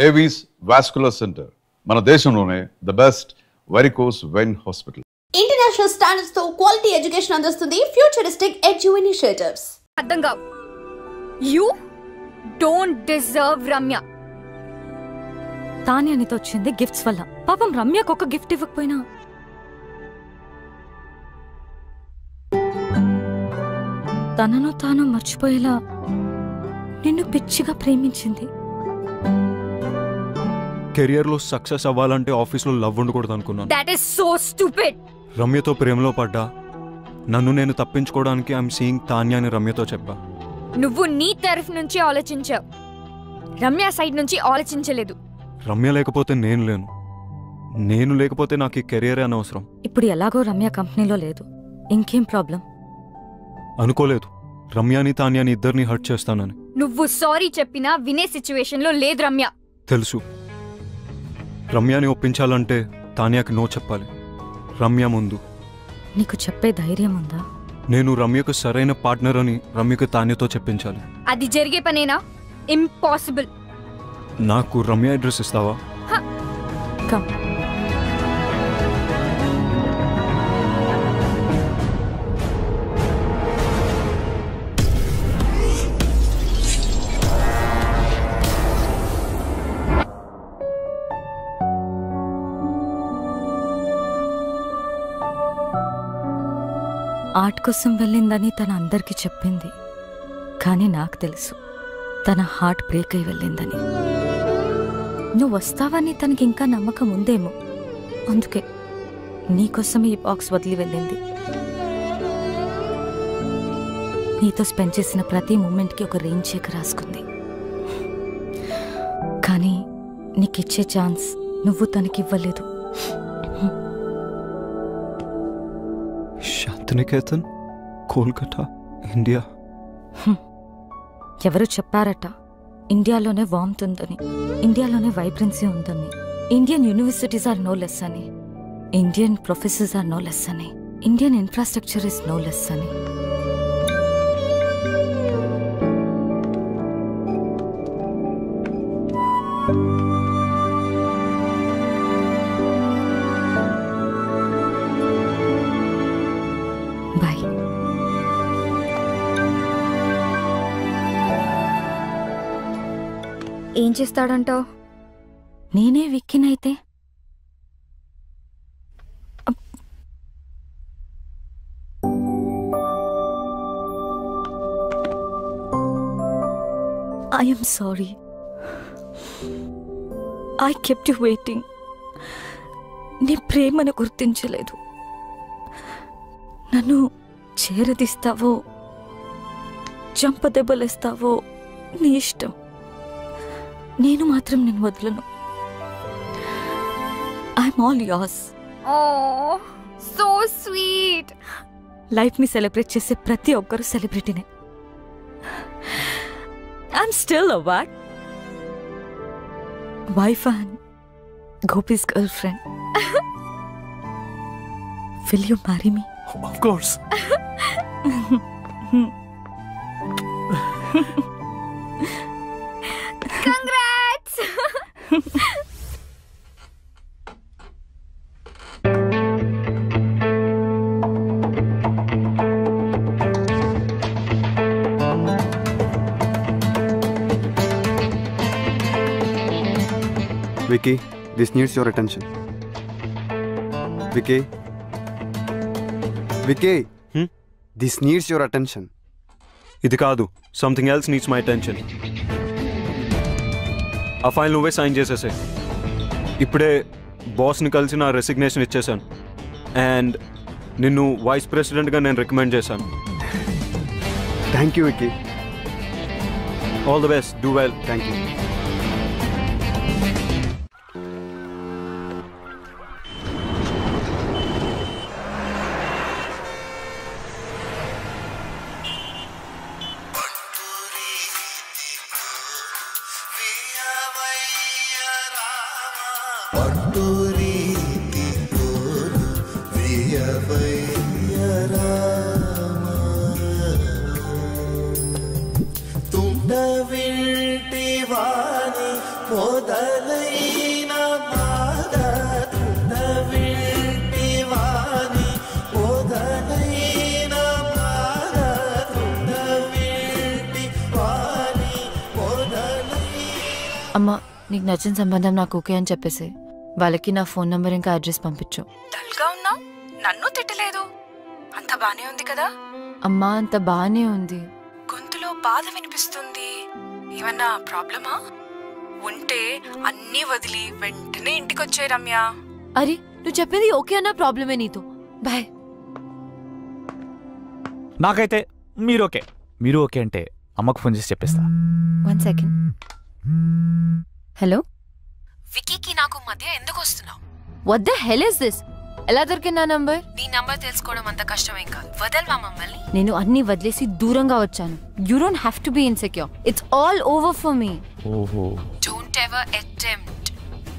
Avis vascular centre మన దేశంలోనే the best varicose vein hospital. International standards తో quality education అందిస్తుంది ఫ్యూచరిస్టిక్ ఎడ్యు ఇనిషియేటివ్స్. అర్థం కావు. You don't deserve Ramya. తానే అనితో వచ్చింది గిఫ్ట్స్ వల్ల. పాపం రమ్యకు ఒక గిఫ్ట్ ఇవ్వకపోయినా తనను తాను మర్చిపోయేలా నిన్ను పిచ్చిగా ప్రేమించింది. కెరియర్ లో సక్సెస్ అవ్వాలంటే ఆఫీస్ లో లవ్ ఉండకూడదు అనుకున్నాను. That is so stupid. రమ్యతో ప్రేమలో పడ్డా. నన్ను నేను తప్పించుకోవడానికి ఐఎమ్ సీయింగ్ తాన్యా అని రమ్యతో చెప్పా. నువ్వు నీ తరఫు నుంచి ఆలోచించావు, రమ్య సైడ్ నుంచి ఆలోచించలేదు. రమ్య లేకపోతే నేను లేను, నేను లేకపోతే నాకు ఈ కెరియరే అనవసరం. ఇప్పుడు ఎలాగో రమ్య కంపెనీలో లేదు, ఇంకేం ప్రాబ్లం? అనుకోలేదు రమ్యాని తాన్యాని ఇద్దరిని హర్ట్ చేస్తానని. నువ్వు సారీ చెప్పినా వినే సిచ్యువేషన్ లో లేదు రమ్య. తెలుసు. రమ్యాని ఒప్పించాలంటే తాన్యాకి నో చెప్పాలి. రమ్య ముందు. నీకు చెప్పే ధైర్యం ఉందా? నేను రమ్యకు సరైన పార్ట్నర్ అని రమ్యకు తాన్యతో చెప్పించాలి. అది జరిగే పనేనా? ఇంపాసిబుల్. నాకు రమ్య అడ్రస్ ఇస్తావా? కమ్. ఆర్ట్ కోసం వెళ్ళిందని తన అందరికీ చెప్పింది, కానీ నాకు తెలుసు తన హార్ట్ బ్రేక్ అయి వెళ్ళిందని. నువ్వు వస్తావని తనకి ఇంకా నమ్మకం ఉందేమో, అందుకే నీకోసం ఈ బాక్స్ వదిలి వెళ్ళింది. నీతో స్పెండ్ చేసిన ప్రతి మూమెంట్కి ఒక రేంజ్ చెక్ రాసుకుంది. కానీ నీకిచ్చే ఛాన్స్ నువ్వు తనకివ్వలేదు. శాంతినికేతన్, కోల్కతా, ఇండియా. ఎవరు చెప్పారట ఇండియాలోనే వార్మ్త్ ఉందని, ఇండియాలోనే వైబ్రెన్సీ ఉందని, Indian universities are no less అని, Indian professors are no less అని, Indian infrastructure is no less అని. బాయ్. ఏం చేస్తాడంటావు? నేనే విక్కినైతే I am sorry. I kept you waiting. నీ ప్రేమను గుర్తించలేదు. నన్ను చేరదీస్తావో చంపదెబ్బలేస్తావో నీ ఇష్టం. నేను మాత్రం నేను వదలను. I'm all yours. Oh so sweet. లైఫ్ని సెలబ్రేట్ చేసే ప్రతి ఒక్కరు సెలబ్రిటీనే. I'm still a what? Wife and Gopi's girlfriend. Will you marry me? Of course. Congrats. Vicky, this needs your attention. Vicky. Vicky, this needs your attention. ఇది కాదు, something else needs my attention. ఆ file నువ్వే sign చేసేసే. ఇప్పుడే బాస్ని కలిసి నా resignation ఇచ్చేసాను and నిన్ను vice ప్రెసిడెంట్గా నేను రికమెండ్ చేశాను. Thank you, Vicky. All the best. Do well. Thank you. तुम विंटी वा అమ్మా, నీకు నచ్చిన సంబంధం నాకు ఓకే అని చెప్పేసి వాళ్ళకి నా ఫోన్ నంబర్ ఇంకా అడ్రస్ పంపించు. డల్గా ఉన్నావు, నన్ను తిట్టలేదు, అంత బానే ఉంది కదా? అమ్మా, అంత బానే ఉంది. గొంతులో బాధ వినిపిస్తుంది, ఏమన్నా ప్రాబ్లమా? ఉంటే అన్నీ వదిలి వెంటనే ఇంటికొచ్చే రమ్య. అరే, నువ్వు చెప్పేది ఓకే అన్న ప్రాబ్లమే నీతో. బాయ్. నాకైతే మీరు ఓకే అంటే అమ్మకు ఫోన్ చేసి చెప్పేస్తా. 1 సెకండ్. హలో, వికీకి నాకు మధ్య ఎందుకు వస్తున్నావు? What the hell is this? ఎలా దొరికింది నా నంబర్? నీ నంబర్ తెలుసుకోవడం అంత కష్టమేం కాదు, వదల్వా మమ్మల్ని. నేను అన్ని వదిలేసి దూరంగా వచ్చాను. You don't have to be insecure. It's all over for me. ఓహో, డోంట్ ఎవర్ అటెంప్ట్.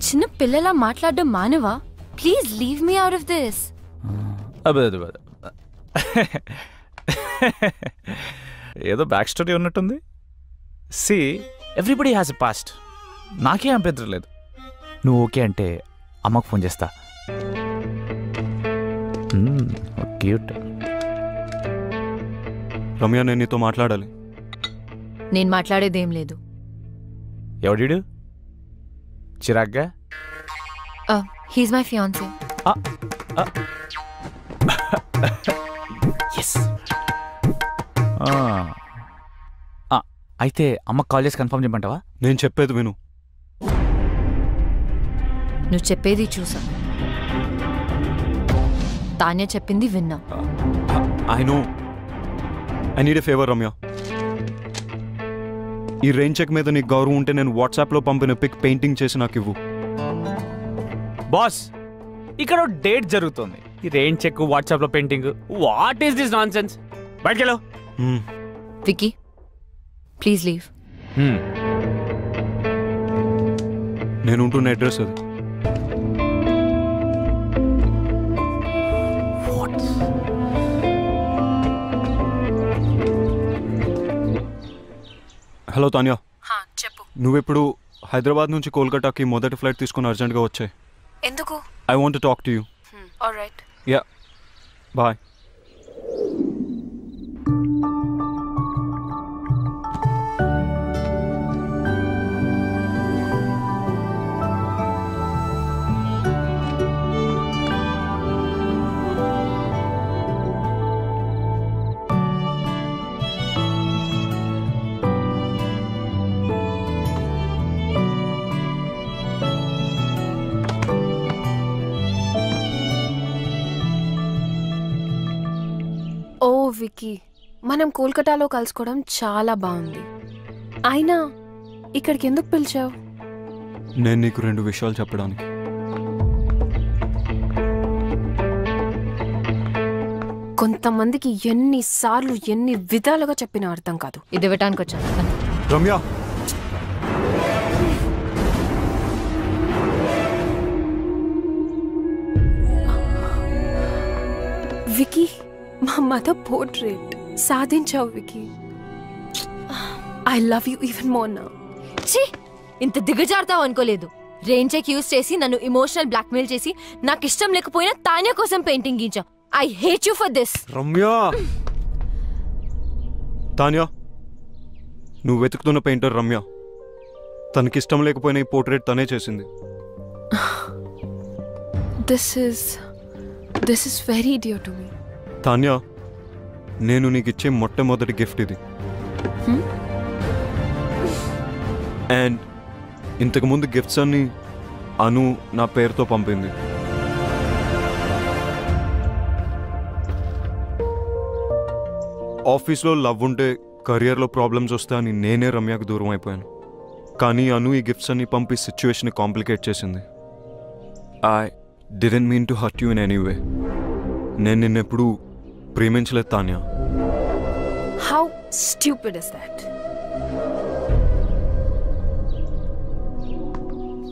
చిన్న పిల్లలా మాట్లాడడం మానవా? Please leave me out of this. అబ్బా ఏదో బ్యాక్ స్టోరీ ఉన్నట్టుంది. See, everybody has a past. నాకేం అభ్యంతరం లేదు. నువ్వు ఓకే అంటే అమ్మకు ఫోన్ చేస్తా. క్యూట్. రమ్య, నేను నీతో మాట్లాడాలి. నేను మాట్లాడేదేం లేదు. ఎవడీడు చిరాగ్గా? He's my fiancee. అయితే అమ్మకు కాల్ చేసి కన్ఫర్మ్ చేయమంటావా? నేను చెప్పేది విను. నువ్వు చెప్పేది చూసా, తాన్య చెప్పింది విన్నా. I know. I need a favour Ramya. ఈ రెయిన్ చెక్ మీద నీకు గౌరవం ఉంటే నేను వాట్సాప్లో పంపిన పిక్ పెయింటింగ్ చేసి నాకు ఇవ్వు. బాస్, ఇక్కడ డేట్ జరుగుతుంది. ఈ రెయిన్ చెక్, వాట్సాప్లో painting, what is this nonsense? బయటకెళ్ళు. Vicky, please leave. నేను ఉంటున్న అడ్రస్ అది. హలో తాన్యా, చెప్పు. నువ్వెప్పుడు హైదరాబాద్ నుంచి కోల్కతాకి మొదటి ఫ్లైట్ తీసుకుని అర్జెంట్గా వచ్చాయి. ఎందుకు? I want to talk to you. Alright. Yeah, bye. ఓ వికీ, మనం కోల్కతాలో కలుసుకోవడం చాలా బాగుంది. అయినా ఇక్కడికి ఎందుకు పిలిచావు? నేను నీకు 2 విషయాలు చెప్పడానికి. కొంతమందికి ఎన్నిసార్లు ఎన్ని విధాలుగా చెప్పినా అర్థం కాదు. ఇది ఇవ్వటానికి వచ్చాను. రమ్య, వికీ, మా మదర్ పోర్ట్రేట్ సాధించావు Vicky. I love you even more now. ఛీ, ఇంత దిగజారుతావు అనుకోలేదు. రెయిన్ చెక్ యూజ్ చేసి నన్ను ఇమోషనల్ బ్లాక్మెయిల్ చేసి నాకు ఇష్టం లేకపోయినా తాన్య కోసం పెయింటింగ్ గీంచావు. I hate you for this. Ramya. Tanya, నువ్వు వెతుకుతున్న పెయింటర్ రమ్య. తనకిష్టం లేకపోయినా ఈ పోర్ట్రేట్ తనే చేసింది. This is very dear to me. Tanya, నేను నీకు ఇచ్చే మొట్టమొదటి గిఫ్ట్ ఇది. అండ్ ఇంతకుముందు గిఫ్ట్స్ అన్ని అను నా పేరుతో పంపింది. ఆఫీస్లో లవ్ ఉంటే కెరియర్లో ప్రాబ్లమ్స్ వస్తాయని నేనే రమ్యకు దూరం అయిపోయాను. కానీ అను ఈ గిఫ్ట్స్ అన్ని పంపి సిచ్యువేషన్ కాంప్లికేట్ చేసింది. I didn't mean to hurt you in any way. నేను నిన్నెప్పుడు ప్రేమించలేదు Tanya. How stupid is that?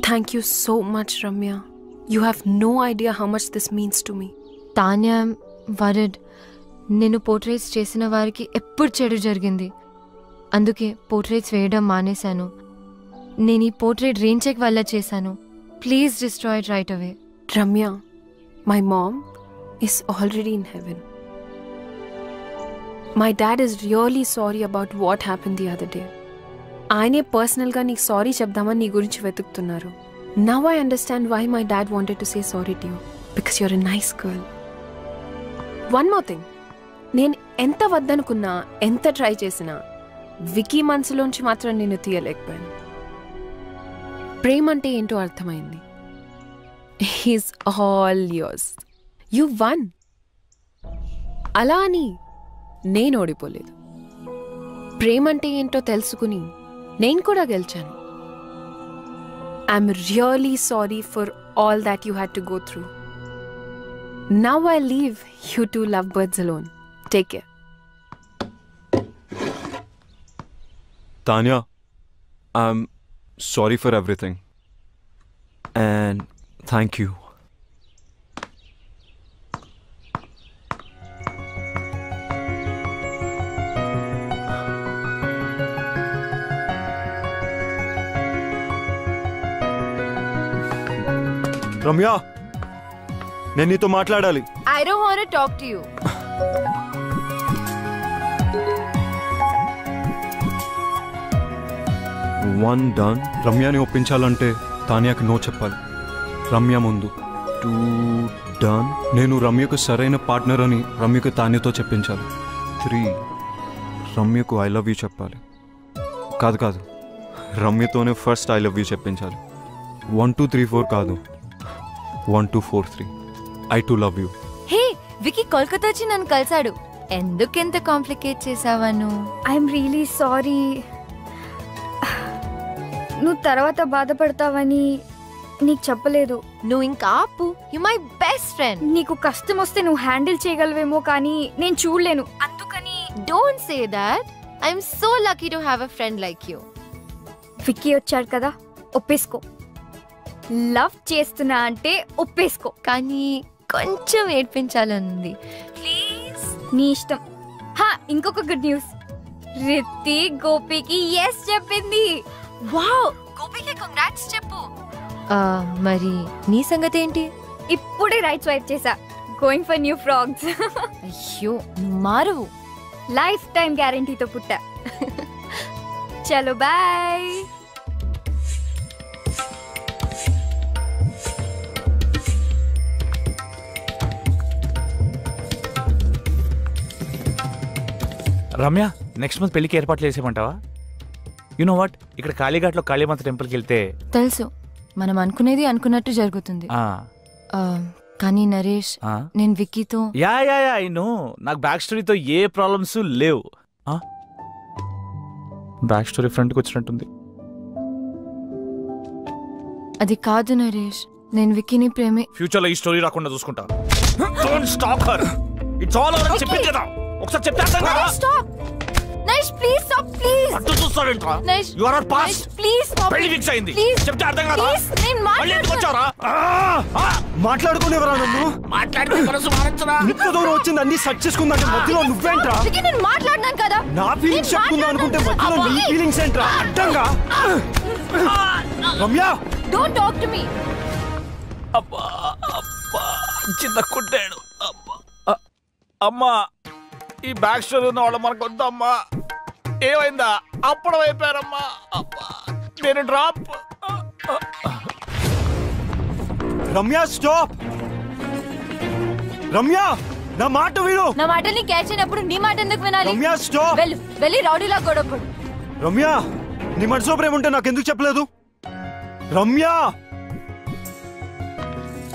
Thank you so much, Ramya. You have no idea how much this means to me. Tanya word. నేను portraits చేసిన వారికి ఎప్పుడు చెడు జరిగింది. అందుకే portraits వేయడం మానేశాను. నేను ఈ పోర్ట్రేట్ రెయిన్ చెక్ వల్ల చేశాను. Please destroy it right away. Ramya, my mom is already in heaven. My dad is really sorry about what happened the other day. ఆయనే పర్సనల్గా నీకు సారీ చెప్దామని నీ గురించి వెతుకుతున్నారు. Now I understand why my dad wanted to say sorry to you. Because you're a nice girl. One more thing. నేను ఎంత వద్దనుకున్నా, ఎంత ట్రై చేసినా వికీ మనసులోంచి మాత్రం నేను తీయలేకపోయాను. ప్రేమ అంటే ఏంటో అర్థమైంది. He's all yours. You won. అలా అని నేను ఓడిపోలేదు. ప్రేమ అంటే ఏంటో తెలుసుకుని నేను కూడా గెలిచాను. I'm really sorry for all that you had to go through. Now I leave you two lovebirds alone. Take care. Tanya, I'm sorry for everything. And thank you. Ramya, నేను నీతో మాట్లాడాలి. I don't want to talk to you. One done. రమ్యని ఒప్పించాలంటే తానియాకి నో చెప్పాలి. రమ్య ముందు 2 done. నేను రమ్యకు సరైన పార్ట్నర్ అని రమ్యకు తానియాతో చెప్పించాలి. 3 రమ్యకు ఐ లవ్ యూ చెప్పాలి. కాదు రమ్యతోనే ఫస్ట్ ఐ లవ్ యూ చెప్పించాలి. 1 2 3 4 కాదు, 1 2 4 3 I too love you. Hey, Vicky Kolkata వచ్చి నన్ను కలిసాడు. ఎందుకెంత కాంప్లికేట్ చేసావా నువ్వు? I'm really sorry. నువ్వు తర్వాత బాధపడతావని నీకు చెప్పలేదు. నువ్వు ఇంకా ఆపు. You my best friend. నీకు కష్టం వస్తే నువ్వు హ్యాండిల్ చేయగలవేమో కానీ నేను చూడలేను. అందుకని don't say that. I'm so lucky to have a friend like you. Vicky వచ్చాడు కదా, ఒప్పేసుకో. లవ్ చేస్తున్నా అంటే ఒప్పేసుకో. కానీ కొంచెం ఏడ్పించాలనుంది. ప్లీజ్. నీ ఇష్టం. ఇంకొక గుడ్ న్యూస్. రిత్తి గోపికి ఎస్ చెప్పింది. వావ్, గోపికి కంగ్రాట్స్ చెప్పు. మరి నీ సంగతి ఏంటి? ఇప్పుడే రైట్ స్వైప్ చేసా. Going for new frogs. అయ్యో, మారు. లైఫ్ టైం గ్యారంటీతో పుట్టా. చలో బాయ్. రమ్య, నెక్స్ట్ మంత్ పెళ్లికి ఏర్పాట్లు చేసేమంటావా? యు నో వాట్, ఇక్కడ కాళీఘాట్లో కాళీమాత టెంపుల్కి వెళ్తే తెలుసు, మనం అనుకునేది అనుకున్నట్టు జరుగుతుంది. కానీ నరేష్, నేను విక్కీతో యా ఐ నో, నాకు బ్యాక్ స్టోరీతో ఏ ప్రాబ్లమ్స్ లేవు. బ్యాక్ స్టోరీ ఫ్రంట్కి వచ్చినట్టుంది. అది కాదు నరేష్, నేను విక్కీని ప్రేమే. ఫ్యూచర్లో ఈ స్టోరీ రాకుండా చూసుకుంటా. Don't stop her. It's all over. చెప్పింది కదా, ఒకసారి చెప్పేస్తాను కదా. Stop Naresh, please stop. Please. అటు చూస్తావేంట్రా? You are not past. Please stop. పెళ్లి ఫిక్స్ అయింది. చెప్తే అర్థం కాదా? ప్లీజ్, నేను మాట్లాడుకోవచ్చారా? మాట్లాడుకునేవరా నన్ను? మాట్లాడుకునే మనసు మారచ్చరా? ఇంత దూరం వచ్చింది అన్ని సెట్ చేసుకుందంటే మధ్యలో నువ్వేంట్రా? నేను మాట్లాడినాను కదా. నా ఫీలింగ్స్ చెప్పుకుందాం అనుకుంటే మధ్యలో నీ ఫీలింగ్స్ ఏంట్రా? అడ్డంగా. Ramya, don't talk to me. అబ్బా చిన్న కుట్టాడు. అమ్మా, ఈ బ్యాక్ స్టోరీ ఉన్న వాళ్ళు మనకు వద్దమ్మా. ఏమైందా? అప్పుడు అయిపోయారమ్మా. నేను డ్రాప్. రమ్య స్టాప్. రమ్య, నా మాట విను. నా మాటని క్యాచ్ అయినప్పుడు నీ మాట ఎందుకు వినాలి? రమ్య స్టాప్. వెళ్ళి రౌడీలా గొడవపడు. రమ్య, నీ మనసులో ప్రేమ ఉంటే నాకు ఎందుకు చెప్పలేదు? రమ్య,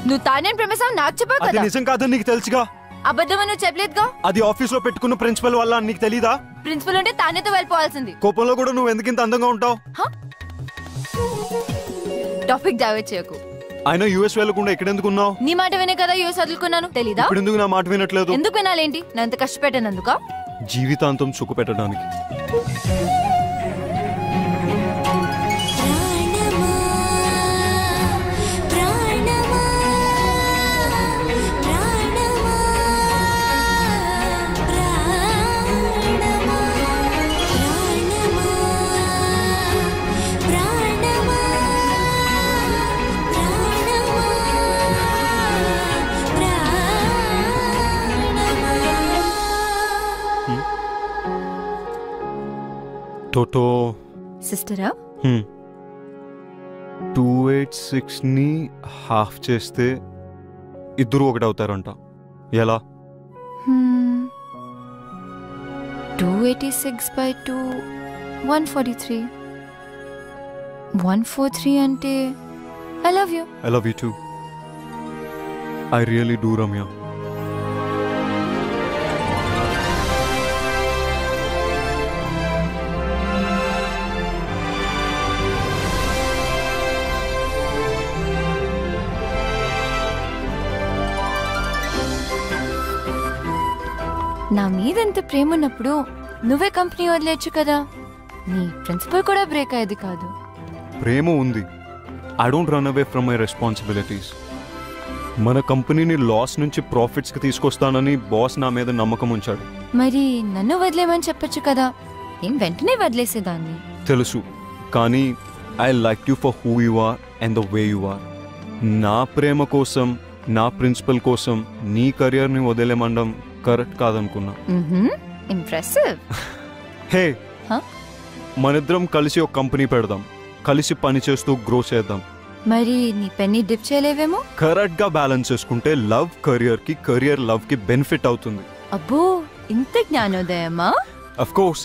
నువ్వు తానే ప్రేమిస్తావు నాకు చెప్పావు అది కదా. నిజం కాదని నీకు తెలుసుగా. అబద్ధం నువ్వు చెప్పలేదుగా. అది ఆఫీస్ లో పెట్టుకున్న ప్రిన్సిపల్ వల్ల నీకు తెలీదా? ప్రిన్సిపల్ అంటే తానేతో వెళ్ళిపోవాల్సింది. కోపంలో కూడా నువ్వు ఎందుకు ఇంత అందంగా ఉంటావు? టాపిక్ డైవర్ట్ చేయకు. ఆయన యూఎస్ వెళ్ళకుండా ఇక్కడ ఎందుకు ఉన్నావు? నీ మాట వినే కదా యూఎస్ వదులుకున్నాను, తెలీదా? ఇప్పుడు ఎందుకు నా మాట వినట్లేదు? ఎందుకు వినాలేంటి? నేను ఎంత కష్టపెట్టానందుక? జీవితాంతం సుఖ పెట్టడానికి. ప్రాణమా సో సిస్టరా 286ని హాఫ్ చేస్తే ఇద్దరు ఒకటవుతారంట. ఎలా? 286 by 2 143. 143 అంటే I love you. I love you too. I really do, Ramya. నా మీద ఎంత ప్రేమ ఉన్నప్పుడు నువ్వే కంపెనీ వదిలేచ్చు కదా. నీ ప్రిన్సిపల్ కూడా బ్రేక్ అయ్యేది కాదు. ప్రేమ ఉంది. I don't run away from my responsibilities. మన కంపెనీని లాస్ నుంచి ప్రాఫిట్స్కి తీసుకొస్తానని బాస్ నా మీద నమ్మకం ఉంచాడు. మరి నన్ను వదిలేమని చెప్పొచ్చు కదా. నేను వెంటనే వదిలేసేదాన్ని. తెలుసు, కానీ I like you for who you are and the way you are. నా ప్రేమ కోసం, నా ప్రిన్సిపల్ కోసం నీ కెరియర్ని వదిలేమండం కరెక్ట్ కాదనుకున్నా. ఇంప్రెసివ్. హే, మనిద్దరం కలిసి ఒక కంపెనీ పెడదాం, కలిసి పని చేస్తూ గ్రో చేద్దాం. మరి నీ పెన్ని డిప్ చేయలేవేమో. కరెక్ట్ గా బ్యాలెన్స్ చేసుకుంటే లవ్ కెరియర్ కి, కెరియర్ లవ్ కి బెనిఫిట్ అవుతుంది. అబ్బో, ఇంత జ్ఞానోదయమా? Of course.